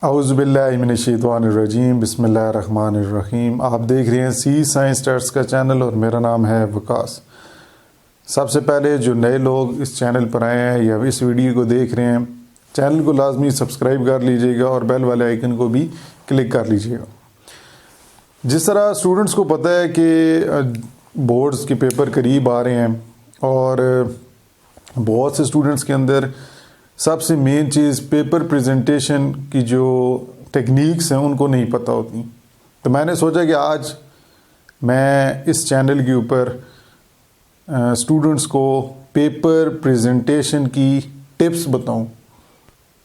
औज़ुबिल्लाहिमिनश्शैतानिर्रजीम बिस्मिल्लाहिर्रहमानिर्रहीम। आप देख रहे हैं सी साइंस स्टार्स का चैनल और मेरा नाम है वकास। सबसे पहले जो नए लोग इस चैनल पर आए हैं या इस वीडियो को देख रहे हैं, चैनल को लाजमी सब्सक्राइब कर लीजिएगा और बेल वाले आइकन को भी क्लिक कर लीजिएगा। जिस तरह स्टूडेंट्स को पता है कि बोर्ड्स के पेपर करीब आ रहे हैं और बहुत से स्टूडेंट्स के अंदर सबसे मेन चीज़ पेपर प्रेजेंटेशन की जो टेक्निक्स हैं उनको नहीं पता होती। तो मैंने सोचा कि आज मैं इस चैनल के ऊपर स्टूडेंट्स को पेपर प्रेजेंटेशन की टिप्स बताऊं।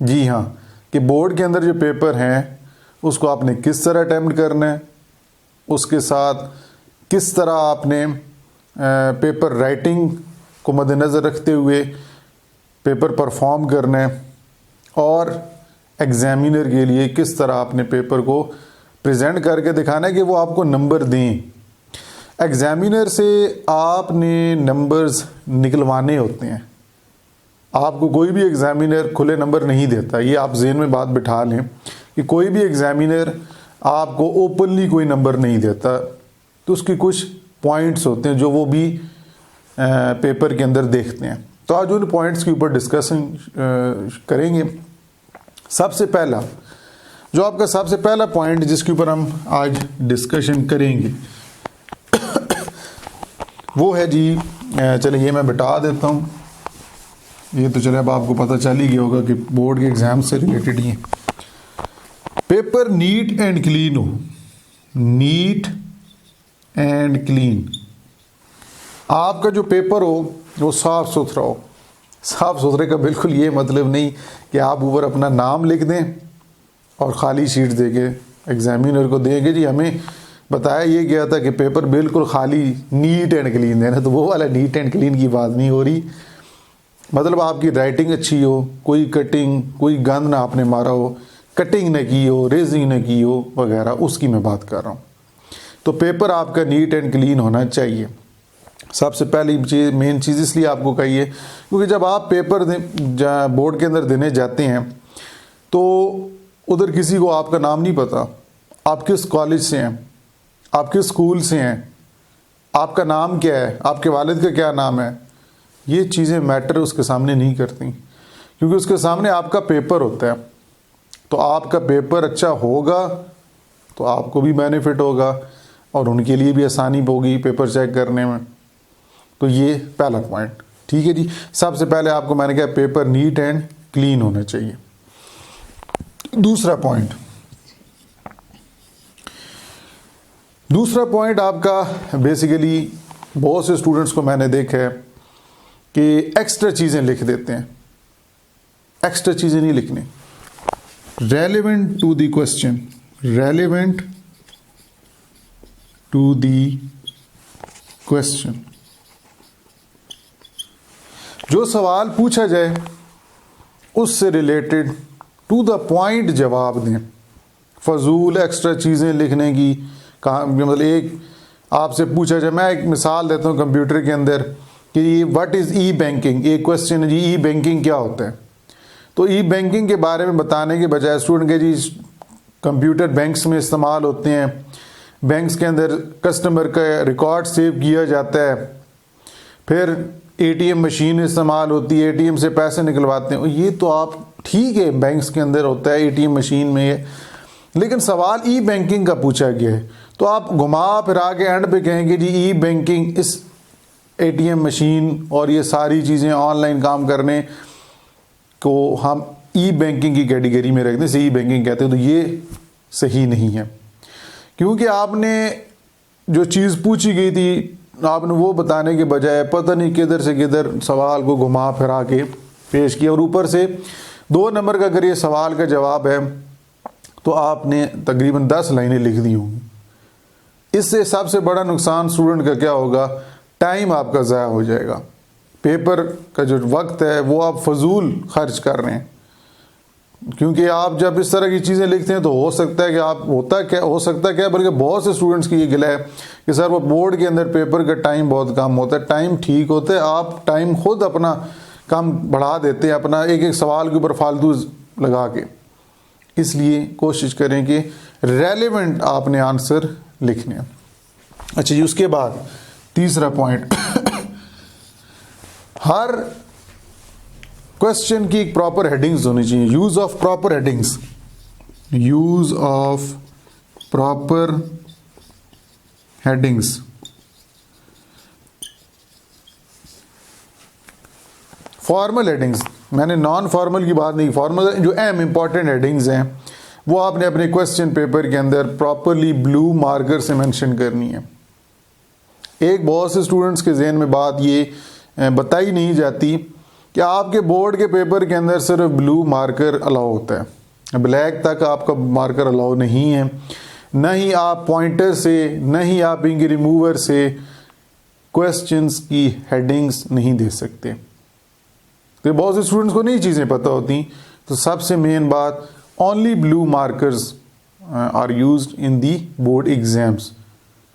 जी हाँ, कि बोर्ड के अंदर जो पेपर हैं उसको आपने किस तरह अटेम्प्ट करना है, उसके साथ किस तरह आपने पेपर राइटिंग को मद्देनज़र रखते हुए पेपर परफॉर्म करना है और एग्ज़ामिनर के लिए किस तरह आपने पेपर को प्रेजेंट करके दिखाना है कि वो आपको नंबर दें। एग्ज़ामिनर से आपने नंबर्स निकलवाने होते हैं। आपको कोई भी एग्ज़ामिनर खुले नंबर नहीं देता। ये आप ज़हन में बात बिठा लें कि कोई भी एग्ज़ामिनर आपको ओपनली कोई नंबर नहीं देता। तो उसकी कुछ पॉइंट्स होते हैं जो वो भी पेपर के अंदर देखते हैं। तो आज उन पॉइंट्स के ऊपर डिस्कशन करेंगे। सबसे पहला जो आपका सबसे पहला पॉइंट जिसके ऊपर हम आज डिस्कशन करेंगे वो है जी, चलिए ये मैं बिठा देता हूँ। ये तो चले अब आपको पता चल ही गया होगा कि बोर्ड के एग्ज़ाम से related he paper neat and clean हो। नीट एंड क्लीन, आपका जो पेपर हो वो साफ़ सुथरा हो। साफ़ सुथरे का बिल्कुल ये मतलब नहीं कि आप ऊपर अपना नाम लिख दें और ख़ाली शीट दे के एग्ज़ामिनर को देंगे जी हमें बताया ये गया था कि पेपर बिल्कुल खाली नीट एंड क्लीन देना। तो वो वाला नीट एंड क्लीन की बात नहीं हो रही। मतलब आपकी राइटिंग अच्छी हो, कोई कटिंग कोई गंद ना आपने मारा हो, कटिंग न की हो, रेजिंग न की हो वगैरह, उसकी मैं बात कर रहा हूँ। तो पेपर आपका नीट एंड क्लीन होना चाहिए। सबसे पहली चीज़, मेन चीज़ इसलिए आपको कहिए क्योंकि जब आप पेपर बोर्ड के अंदर देने जाते हैं तो उधर किसी को आपका नाम नहीं पता, आप किस कॉलेज से हैं, आप किस स्कूल से हैं, आपका नाम क्या है, आपके वालिद का क्या नाम है, ये चीज़ें मैटर उसके सामने नहीं करती क्योंकि उसके सामने आपका पेपर होता है। तो आपका पेपर अच्छा होगा तो आपको भी बेनिफिट होगा और उनके लिए भी आसानी होगी पेपर चेक करने में। तो ये पहला पॉइंट, ठीक है जी। सबसे पहले आपको मैंने कहा पेपर नीट एंड क्लीन होना चाहिए। दूसरा पॉइंट आपका बेसिकली बहुत से स्टूडेंट्स को मैंने देखा है कि एक्स्ट्रा चीज़ें लिख देते हैं। एक्स्ट्रा चीज़ें नहीं लिखनी। Relevant to the question, relevant to the question, जो सवाल पूछा जाए उससे रिलेटेड टू द पॉइंट जवाब दें। फजूल एक्स्ट्रा चीज़ें लिखने की कहा, मतलब एक आपसे पूछा जाए, मैं एक मिसाल देता हूँ कंप्यूटर के अंदर कि व्हाट इज़ ई बैंकिंग, एक क्वेश्चन है जी ई बैंकिंग क्या होता है। तो ई बैंकिंग के बारे में बताने के बजाय स्टूडेंट के जी कंप्यूटर बैंक्स में इस्तेमाल होते हैं, बैंक्स के अंदर कस्टमर का रिकॉर्ड सेव किया जाता है, फिर एटीएम मशीन इस्तेमाल होती है, एटीएम से पैसे निकलवाते हैं। ये तो आप ठीक है बैंक्स के अंदर होता है, एटीएम मशीन में, लेकिन सवाल ई बैंकिंग का पूछा गया है। तो आप घुमा फिरा के एंड पे कहेंगे जी ई बैंकिंग इस एटीएम मशीन और ये सारी चीज़ें ऑनलाइन काम करने को हम ई बैंकिंग की कैटेगरी में रखते हैं, ई बैंकिंग कहते हैं। तो ये सही नहीं है क्योंकि आपने जो चीज़ पूछी गई थी आपने वो बताने के बजाय पता नहीं किधर से किधर सवाल को घुमा फिरा के पेश किया और ऊपर से 2 नंबर का अगर ये सवाल का जवाब है तो आपने तकरीबन 10 लाइनें लिख दी होंगी। इससे सबसे बड़ा नुकसान स्टूडेंट का क्या होगा, टाइम आपका ज़ाया हो जाएगा। पेपर का जो वक्त है वो आप फजूल खर्च कर रहे हैं क्योंकि आप जब इस तरह की चीज़ें लिखते हैं तो हो सकता है कि आप हो सकता है क्या, बल्कि बहुत से स्टूडेंट्स की ये गिला है कि सर वो बोर्ड के अंदर पेपर का टाइम बहुत कम होता है। टाइम ठीक होता है, आप टाइम खुद अपना कम बढ़ा देते हैं, अपना एक एक सवाल के ऊपर फालतू लगा के। इसलिए कोशिश करें कि रेलेवेंट आपने आंसर लिखने हैं। अच्छा जी, उसके बाद तीसरा पॉइंट, हर क्वेश्चन की एक प्रॉपर हेडिंग्स होनी चाहिए। Use of proper headings, use of proper headings. Formal headings, मैंने नॉन फॉर्मल की बात नहीं, फॉर्मल जो अहम इंपॉर्टेंट हेडिंग्स हैं वो आपने अपने क्वेश्चन पेपर के अंदर प्रॉपरली ब्लू मार्कर से मेंशन करनी है। एक बहुत से स्टूडेंट्स के जहन में बात ये बताई नहीं जाती कि आपके बोर्ड के पेपर के अंदर सिर्फ ब्लू मार्कर अलाउ होता है, ब्लैक तक आपका मार्कर अलाउ नहीं है। न ही आप पॉइंटर से, न ही आप इंक रिमूवर से क्वेश्चंस की हेडिंग्स नहीं दे सकते। तो बहुत से स्टूडेंट्स को नई चीज़ें पता होती। तो सबसे मेन बात, only blue markers are used in the board exams.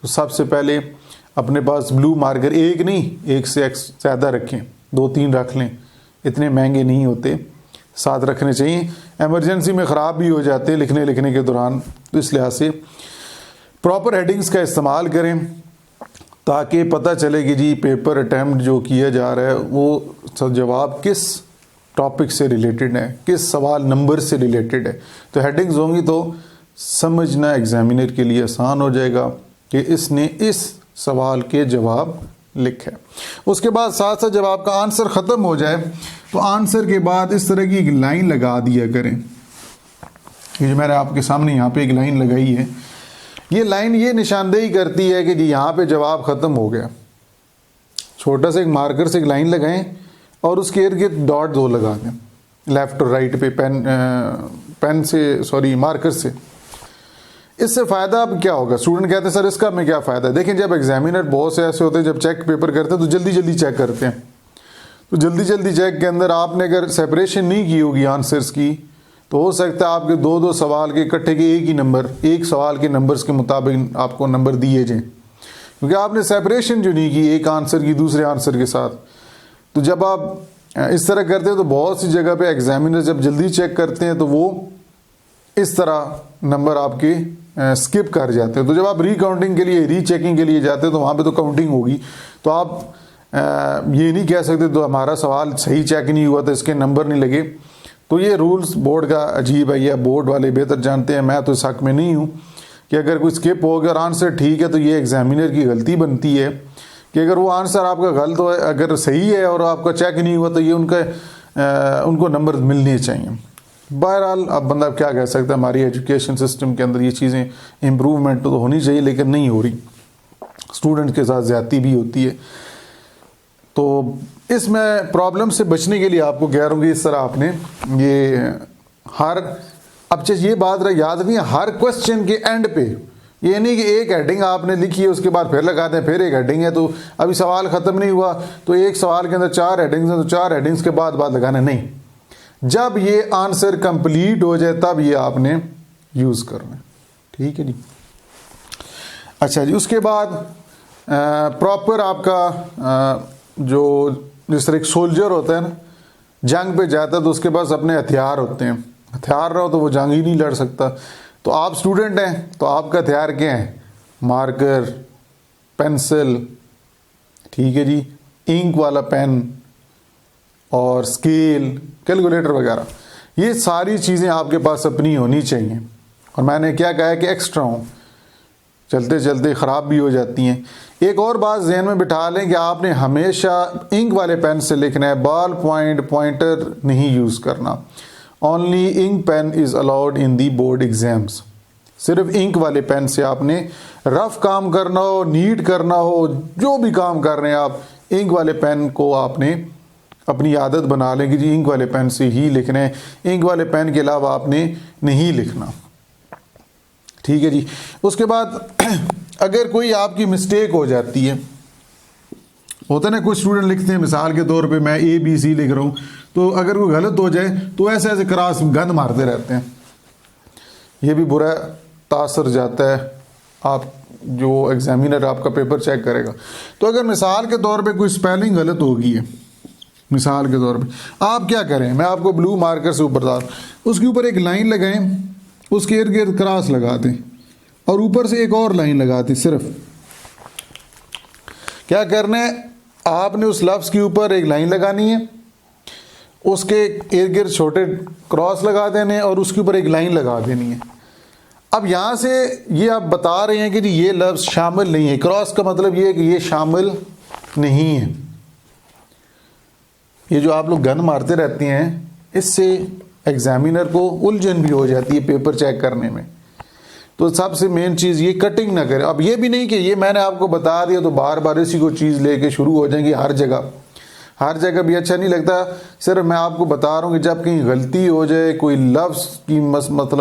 तो सबसे पहले अपने पास ब्लू मार्कर एक नहीं, एक से ज़्यादा रखें, 2-3 रख लें, इतने महंगे नहीं होते, 7 रखने चाहिए। एमरजेंसी में ख़राब भी हो जाते हैं लिखने के दौरान। तो इस लिहाज से प्रॉपर हेडिंग्स का इस्तेमाल करें ताकि पता चले कि जी पेपर अटैम्प्ट जो किया जा रहा है वो जवाब किस टॉपिक से रिलेटेड है, किस सवाल नंबर से रिलेटेड है। तो हेडिंग्स होंगी तो समझना एग्जामिनर के लिए आसान हो जाएगा कि इसने इस सवाल के जवाब लिखे। उसके बाद साथ साथ जब आपका आंसर ख़त्म हो जाए तो आंसर के बाद इस तरह की एक लाइन लगा दिया करें। ये जो मैंने आपके सामने यहाँ पे एक लाइन लगाई है, ये लाइन ये निशानदेही करती है कि जी यहाँ पे जवाब ख़त्म हो गया। छोटा सा एक मार्कर से एक लाइन लगाएं और उसके इर्द गिर्द डॉट 2 लगा दें, लेफ़्ट और राइट पे मार्कर से। इससे फ़ायदा अब क्या होगा? स्टूडेंट कहते हैं सर इसका हमें क्या फ़ायदा है? देखें, जब एग्जामिनर बहुत से ऐसे होते हैं जब चेक पेपर करते हैं तो जल्दी जल्दी चेक करते हैं। तो जल्दी जल्दी चेक के अंदर आपने अगर सेपरेशन नहीं की होगी आंसर्स की तो हो सकता है आपके 2-2 सवाल के इकट्ठे के एक ही नंबर, एक सवाल के नंबर्स के मुताबिक आपको नंबर दिए जाएँ, क्योंकि आपने सेपरेशन जो नहीं की एक आंसर की दूसरे आंसर के साथ। तो जब आप इस तरह करते हैं तो बहुत सी जगह पे एग्जामिनर जब जल्दी चेक करते हैं तो वो इस तरह नंबर आपके स्किप कर जाते हैं। तो जब आप रीकाउंटिंग के लिए, रीचेकिंग के लिए जाते हैं तो वहाँ पे तो काउंटिंग होगी। तो आप ये नहीं कह सकते तो हमारा सवाल सही चेक नहीं हुआ तो इसके नंबर नहीं लगे। तो ये रूल्स बोर्ड का अजीब है, या बोर्ड वाले बेहतर जानते हैं, मैं तो इस हक में नहीं हूँ कि अगर कोई स्किप हो गया और आंसर ठीक है तो ये एग्जामिनर की गलती बनती है कि अगर वो आंसर आपका गलत हो, अगर सही है और आपका चेक नहीं हुआ तो ये उनको नंबर मिलने चाहिए। बहरहाल अब बंदा क्या कह सकता है, हमारी एजुकेशन सिस्टम के अंदर ये चीज़ें इम्प्रूवमेंट तो होनी चाहिए लेकिन नहीं हो रही, स्टूडेंट के साथ ज़्यादती भी होती है। तो इसमें प्रॉब्लम से बचने के लिए आपको कह रहा हूँ कि इस तरह आपने ये अब ये बात याद रखिए, हर क्वेश्चन के एंड पे ये नहीं कि एक हेडिंग आपने लिखी है उसके बाद फिर लगाते हैं, फिर एक हेडिंग है तो अभी सवाल ख़त्म नहीं हुआ तो एक सवाल के अंदर 4 हेडिंग्स हैं तो 4 हेडिंग्स के बाद लगाना नहीं। जब ये आंसर कंप्लीट हो जाए तब ये आपने यूज़ करना है, ठीक है जी। अच्छा जी, उसके बाद प्रॉपर आपका जो जिस तरह एक सोल्जर होता है ना, जंग पे जाता है तो उसके पास अपने हथियार होते हैं, हथियार रहो तो वो जंग ही नहीं लड़ सकता। तो आप स्टूडेंट हैं तो आपका हथियार क्या है? मार्कर, पेंसिल, ठीक है जी, इंक वाला पेन और स्केल, कैलकुलेटर वगैरह, ये सारी चीज़ें आपके पास अपनी होनी चाहिए। और मैंने क्या कहा है कि एक्स्ट्रा हो, चलते चलते ख़राब भी हो जाती हैं। एक और बात जहन में बिठा लें कि आपने हमेशा इंक वाले पेन से लिखना है, बॉल पॉइंट पॉइंटर नहीं यूज़ करना। Only ink pen is allowed in the board exams. सिर्फ इंक वाले पेन से आपने रफ काम करना हो, नीट करना हो, जो भी काम कर रहे हैं आप, इंक वाले पेन को आपने अपनी आदत बना लें कि जी इंक वाले पेन से ही लिखना है, इंक वाले पेन के अलावा आपने नहीं लिखना, ठीक है जी। उसके बाद अगर कोई आपकी मिस्टेक हो जाती है, होता है ना कुछ स्टूडेंट लिखते हैं मिसाल के तौर पे मैं ABC लिख रहा हूँ, तो अगर वो गलत हो जाए तो ऐसे ऐसे क्रॉस गंद मारते रहते हैं, ये भी बुरा तासर जाता है आप जो एग्जामिनर आपका पेपर चेक करेगा। तो अगर मिसाल के तौर पे कोई स्पेलिंग गलत हो गई है मिसाल के तौर पे आप क्या करें, मैं आपको ब्लू मार्कर से ऊपर डाल, उसके ऊपर एक लाइन लगाएं, उसके इर्द गिर्द क्रॉस लगा दें और ऊपर से एक और लाइन लगा दें। सिर्फ क्या करना है, आपने उस लफ्ज़ के ऊपर एक लाइन लगानी है, उसके इर्द गिर्द छोटे क्रॉस लगा देने और उसके ऊपर एक लाइन लगा देनी है। अब यहाँ से ये आप बता रहे हैं कि जी ये लफ्ज़ शामिल नहीं है, क्रॉस का मतलब ये है कि ये शामिल नहीं है। ये जो आप लोग गन मारते रहते हैं, इससे एग्जामिनर को उलझन भी हो जाती है पेपर चेक करने में। तो सबसे मेन चीज़ ये कटिंग ना करें। अब ये भी नहीं कि ये मैंने आपको बता दिया तो बार बार इसी को चीज़ लेके शुरू हो जाएंगी हर जगह भी अच्छा नहीं लगता। सिर्फ मैं आपको बता रहा हूँ कि जब कहीं गलती हो जाए, कोई लफ्ज़ की मतलब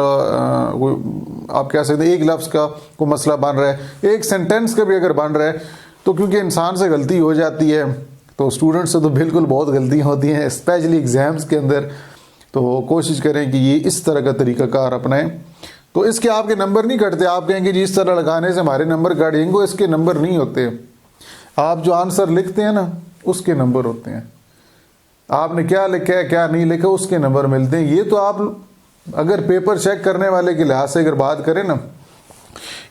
आप कह सकते हैं एक लफ्ज़ का कोई मसला बन रहा है, एक सेंटेंस का भी अगर बन रहा है, तो क्योंकि इंसान से गलती हो जाती है, तो स्टूडेंट्स से तो बिल्कुल बहुत गलतियाँ होती हैं, स्पेशली एग्ज़ाम्स के अंदर। तो कोशिश करें कि ये इस तरह का तरीक़ाकार अपनाएं, तो इसके आपके नंबर नहीं कटते। आप कहेंगे जी इस तरह लगाने से हमारे नंबर कट जाएंगे, इसके नंबर नहीं होते। आप जो आंसर लिखते हैं ना, उसके नंबर होते हैं। आपने क्या लिखा है क्या नहीं लिखा, उसके नंबर मिलते हैं। ये तो आप अगर पेपर चेक करने वाले के लिहाज से अगर बात करें ना,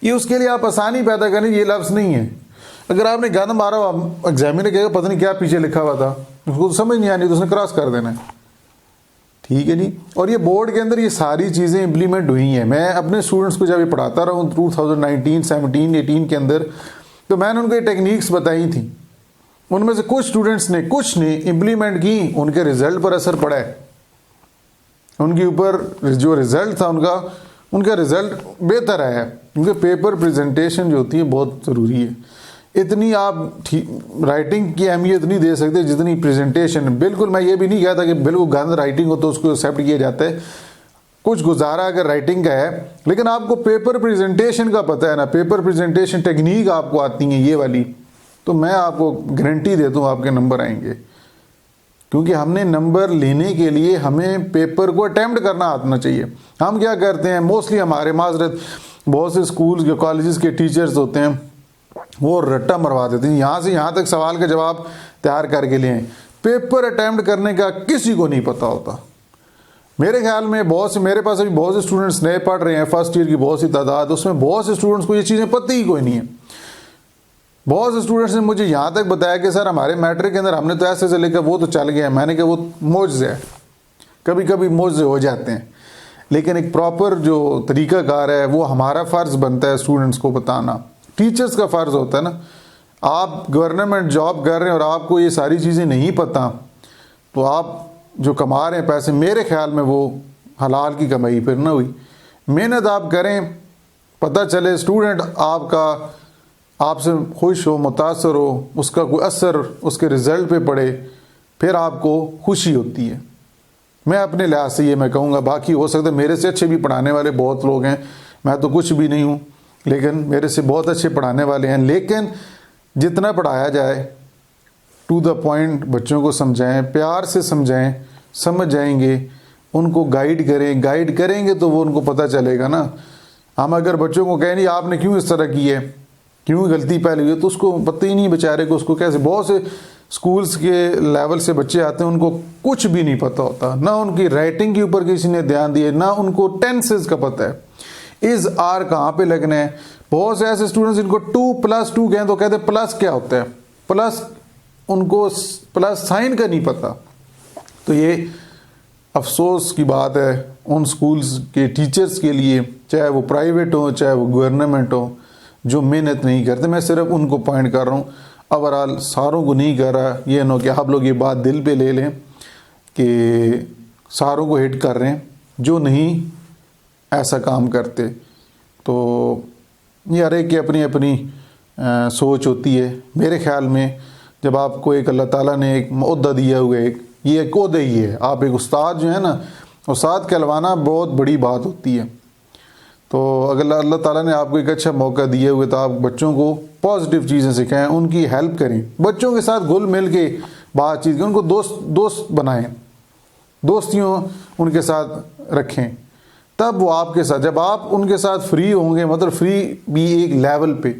ये उसके लिए आप आसानी पैदा करें, ये लफ्ज़ नहीं है। अगर आपने गन मारा, एग्जामिनर कहेगा पता नहीं क्या पीछे लिखा हुआ था, उसको तो समझ नहीं आनी, तो उसने क्रॉस कर देना है, ठीक है नहीं। और ये बोर्ड के अंदर ये सारी चीज़ें इम्प्लीमेंट हुई हैं। मैं अपने स्टूडेंट्स को जब ये पढ़ाता रहा हूँ 2019, 17, 18 के अंदर, तो मैंने उनको ये टेक्निक्स बताई थी। उनमें से कुछ स्टूडेंट्स ने, कुछ ने इम्प्लीमेंट की, उनके रिजल्ट पर असर पड़ा है। उनके ऊपर जो रिज़ल्ट था उनका रिज़ल्ट बेहतर आया है। उनके पेपर प्रेजेंटेशन जो होती है बहुत ज़रूरी है। इतनी आप राइटिंग की अहमियत नहीं दे सकते जितनी प्रेजेंटेशन। बिल्कुल मैं ये भी नहीं कहता कि बिल्कुल गंद राइटिंग हो तो उसको एक्सेप्ट किया जाता है, कुछ गुजारा अगर राइटिंग का है, लेकिन आपको पेपर प्रेजेंटेशन का पता है ना, पेपर प्रेजेंटेशन टेक्निक आपको आती है ये वाली, तो मैं आपको गारंटी देता हूँ आपके नंबर आएंगे। क्योंकि हमने नंबर लेने के लिए हमें पेपर को अटैम्प्ट करना आना चाहिए। हम क्या करते हैं, मोस्टली हमारे माजरत बहुत से स्कूल्स के कॉलेजेस के टीचर्स होते हैं, वो रट्टा मरवा देते हैं, यहाँ से यहाँ तक सवाल का जवाब तैयार करके लिए। पेपर अटैम्प्ट करने का किसी को नहीं पता होता। मेरे ख्याल में बहुत से, मेरे पास अभी बहुत से स्टूडेंट्स नए पढ़ रहे हैं, फर्स्ट ईयर की बहुत सी तादाद, उसमें बहुत से स्टूडेंट्स को ये चीज़ें पता ही कोई नहीं है। बहुत से स्टूडेंट्स ने मुझे यहाँ तक बताया कि सर हमारे मैट्रिक के अंदर हमने तो ऐसे लिखा, वो तो चल गया। मैंने कहा वो मौजज़े है, कभी कभी मौजज़े हो जाते हैं, लेकिन एक प्रॉपर जो तरीक़ाकार है वो हमारा फ़र्ज़ बनता है स्टूडेंट्स को बताना। टीचर्स का फ़र्ज़ होता है ना। आप गवर्नमेंट जॉब कर रहे हैं और आपको ये सारी चीज़ें नहीं पता, तो आप जो कमा रहे हैं पैसे, मेरे ख्याल में वो हलाल की कमाई फिर ना हुई। मेहनत आप करें, पता चले स्टूडेंट आपका आपसे खुश हो, मुतासर हो, उसका कोई असर उसके रिज़ल्ट पे पड़े, फिर आपको खुशी होती है। मैं अपने लिहाज से ये मैं कहूँगा, बाकी हो सकता है मेरे से अच्छे भी पढ़ाने वाले बहुत लोग हैं, मैं तो कुछ भी नहीं हूँ, लेकिन मेरे से बहुत अच्छे पढ़ाने वाले हैं। लेकिन जितना पढ़ाया जाए टू द पॉइंट बच्चों को समझाएं, प्यार से समझाएं, समझ जाएंगे। उनको गाइड करेंगे तो वो उनको पता चलेगा ना। हम अगर बच्चों को कहें नहीं आपने क्यों इस तरह की है, क्यों गलती पहले हुई है, तो उसको पता ही नहीं बेचारे को, उसको कैसे। बहुत से स्कूल्स के लेवल से बच्चे आते हैं, उनको कुछ भी नहीं पता होता, ना उनकी राइटिंग के ऊपर किसी ने ध्यान दिया, ना उनको टेंसेस का पता है, इज आर कहाँ पे लगना है। बहुत से ऐसे स्टूडेंट्स जिनको 2+2 कहें तो कहते प्लस क्या होता है, प्लस उनको प्लस साइन का नहीं पता। तो ये अफसोस की बात है उन स्कूल्स के टीचर्स के लिए, चाहे वो प्राइवेट हो चाहे वो गवर्नमेंट हो, जो मेहनत नहीं करते। मैं सिर्फ उनको पॉइंट कर रहा हूँ, ओवरऑल सारों को नहीं कर रहा। ये ना कि आप लोग ये बात दिल पे ले लें कि सारों को हिट कर रहे हैं जो नहीं ऐसा काम करते। तो ये हर एक की अपनी अपनी सोच होती है। मेरे ख्याल में जब आपको एक अल्लाह ताला ने एक ओहदा दिया हुआ है, ये एक ओहदा ही है, आप एक उस्ताद जो है ना, उस्ताद कहलवाना बहुत बड़ी बात होती है। तो अगर अल्लाह ताला ने आपको एक अच्छा मौका दिया हुआ है तो आप बच्चों को पॉजिटिव चीज़ें सिखाएं, उनकी हेल्प करें, बच्चों के साथ घुल मिल के बातचीत करें, उनको दोस्त बनाएं, दोस्तियों उनके साथ रखें, तब वो आपके साथ, जब आप उनके साथ फ्री होंगे, मतलब फ्री भी एक लेवल पे,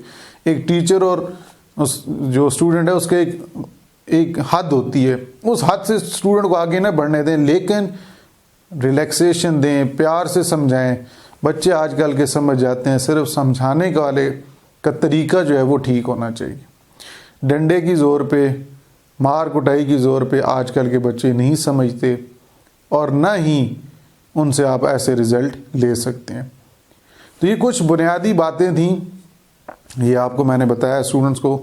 एक टीचर और जो स्टूडेंट है उसके एक एक हद होती है, उस हद से स्टूडेंट को आगे ना बढ़ने दें, लेकिन रिलैक्सेशन दें, प्यार से समझाएं। बच्चे आजकल के समझ जाते हैं, सिर्फ समझाने का वाले का तरीका जो है वो ठीक होना चाहिए। डंडे की ज़ोर पे, मार कुटाई की ज़ोर पे आजकल के बच्चे नहीं समझते, और ना ही उनसे आप ऐसे रिज़ल्ट ले सकते हैं। तो ये कुछ बुनियादी बातें थी, ये आपको मैंने बताया स्टूडेंट्स को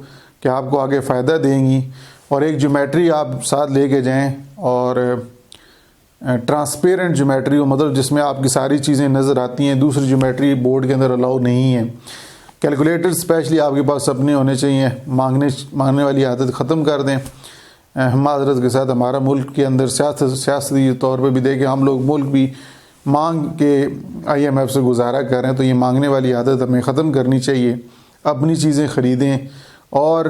कि आपको आगे फ़ायदा देंगी। और एक ज्योमेट्री आप साथ लेके जाएं, और ट्रांसपेरेंट ज्योमेट्री हो, मतलब जिसमें आपकी सारी चीज़ें नज़र आती हैं। दूसरी ज्योमेट्री बोर्ड के अंदर अलाउ नहीं है। कैलकुलेटर स्पेशली आपके पास अपने होने चाहिए। मांगने वाली आदत ख़त्म कर दें। हम हज़रत के साथ हमारा मुल्क के अंदर सियासी तौर पे भी देखें, हम लोग मुल्क भी मांग के IMF से गुजारा कर रहे हैं, तो ये मांगने वाली आदत हमें ख़त्म करनी चाहिए। अपनी चीज़ें ख़रीदें और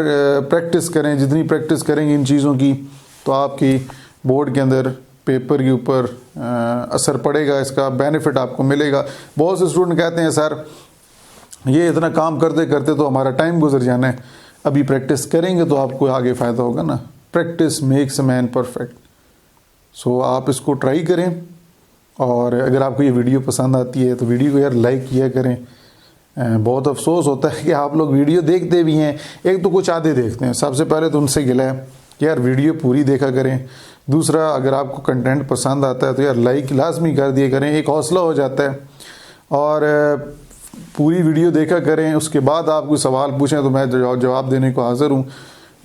प्रैक्टिस करें। जितनी प्रैक्टिस करेंगे इन चीज़ों की, तो आपकी बोर्ड के अंदर पेपर के ऊपर असर पड़ेगा, इसका बेनिफिट आपको मिलेगा। बहुत से स्टूडेंट कहते हैं सर ये इतना काम करते करते तो हमारा टाइम गुजर जाना है। अभी प्रैक्टिस करेंगे तो आपको आगे फ़ायदा होगा ना। Practice makes a man perfect. So आप इसको ट्राई करें, और अगर आपको ये वीडियो पसंद आती है तो वीडियो को यार लाइक किया करें। बहुत अफसोस होता है कि आप लोग वीडियो देखते भी हैं, एक तो कुछ आधे देखते हैं। सबसे पहले तो उनसे गिला है कि यार वीडियो पूरी देखा करें। दूसरा, अगर आपको कंटेंट पसंद आता है तो यार लाइक लाजमी कर दिया करें, एक हौसला हो जाता है। और पूरी वीडियो देखा करें, उसके बाद आप कोई सवाल पूछें तो मैं जवाब देने को हाज़िर हूँ।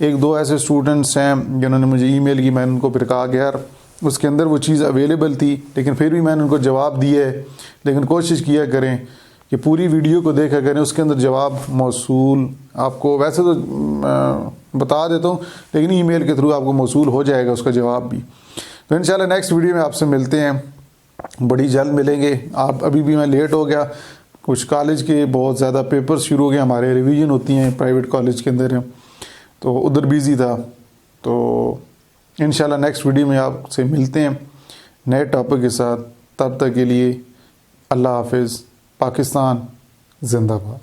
एक दो ऐसे स्टूडेंट्स हैं जिन्होंने मुझे ईमेल की, मैंने उनको फिर कहा कि यार उसके अंदर वो चीज़ अवेलेबल थी, लेकिन फिर भी मैंने उनको जवाब दिया है। लेकिन कोशिश किया करें कि पूरी वीडियो को देखा करें, उसके अंदर जवाब मौसूल आपको वैसे तो बता देता हूँ, लेकिन ईमेल के थ्रू आपको मौसूल हो जाएगा उसका जवाब भी। तो इंशाल्लाह नेक्स्ट वीडियो में आपसे मिलते हैं, बड़ी जल्द मिलेंगे। आप अभी भी मैं लेट हो गया, कुछ कॉलेज के बहुत ज़्यादा पेपर्स शुरू हो गए, हमारे रिवीजन होती हैं प्राइवेट कॉलेज के अंदर, तो उधर बिज़ी था। तो इंशाल्लाह नेक्स्ट वीडियो में आपसे मिलते हैं नए टॉपिक के साथ। तब तक के लिए अल्लाह हाफिज़। पाकिस्तान जिंदाबाद।